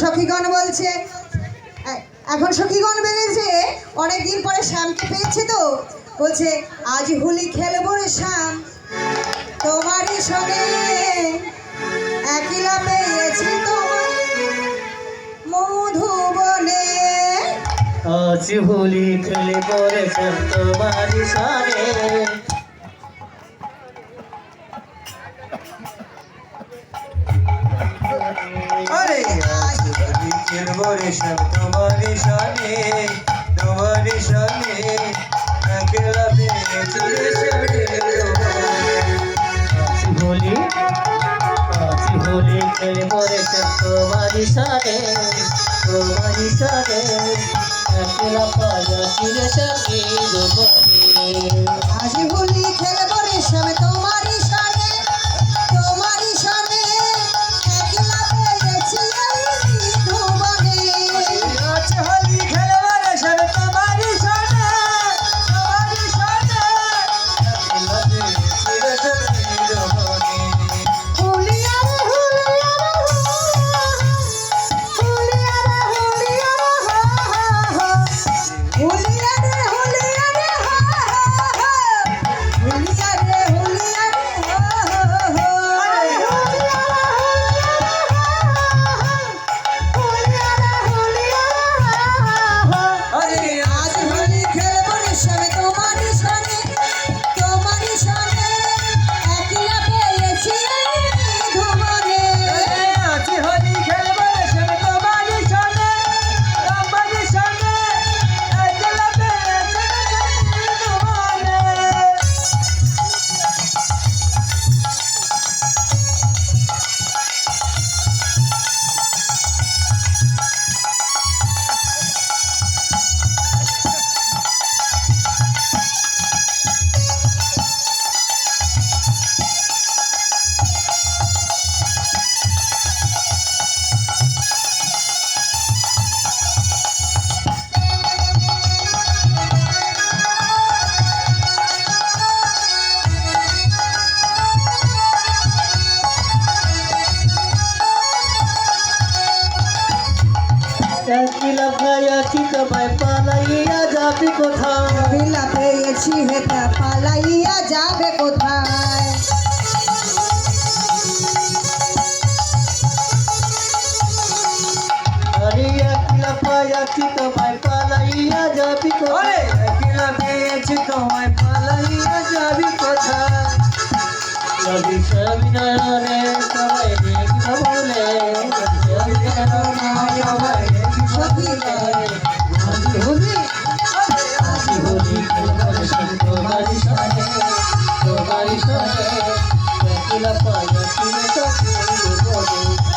সখীগণ বলছে, এখন সখীগণ বেড়েছে, অনেকদিন পরে শ্যামকে পেয়েছে তো বলছে আজ হোলি খেলবো রে শ্যাম তোমারই সঙ্গে, একলা পেয়েছি তোমার মধুবনে। আজ হোলি খেলবো রে শ্যাম তোমারই সঙ্গে, अरे आज होली खेलबो रे श्याम तुम्हारी शाने, तुम्हारी शाने अकेला पेয়েছি রে সঙ্গে होली आज होली खेलबो रे श्याम तुम्हारी सगे, तुम्हारी सगे अकेला पायाছি রে সঙ্গে দুবনে। আজ হোলি খেলবো রে শ্যাম তোমারই সঙ্গে, তোমারই সঙ্গে একলা পেয়েছি এই ধুবনে। आज होली खेलबो रे श्याम तुम्हारी शाने, तुम्हारी शाने अकेला पेয়েছি রে সঙ্गे দুবনে। হুলিয়া রে হুলিয়া রে হুলিয়া রে হুলিয়া রে হুলিয়া রে হুলিয়া রে হুলিয়া রে হুলিয়া अरे আজ হোলি খেলবো রে শ্যাম তোমারই সঙ্গে, তোমারই সঙ্গে একলা পেয়েছি এই ধুবনে। आज होली खेलबो रे श्याम तुम्हारी शाने, तुम्हारी शाने अकेला पेয়েছি রে সঙ্গে দুবনে। একলা পায়াছি তোমায় পালাইয়া যাবি কোথাও, একলা পেয়েছি হেতা পালাইয়া যাবে কোথায়। আরে একলা পায়াছি তোমায় পালাইয়া যাবি अरे কোথায়, अकेला पेয়েছি তোমায় পালাইয়া যাবি কোথায়। যদি সবই নয়নে সবাই দেখব বলে, যদি সবাই সখী আজ হোলি, আজ হোলি খেলবো রে শ্যাম তোমারই সঙ্গে, তোমারই সঙ্গে একলা পায়াছি রে সঙ্গে দুবনে।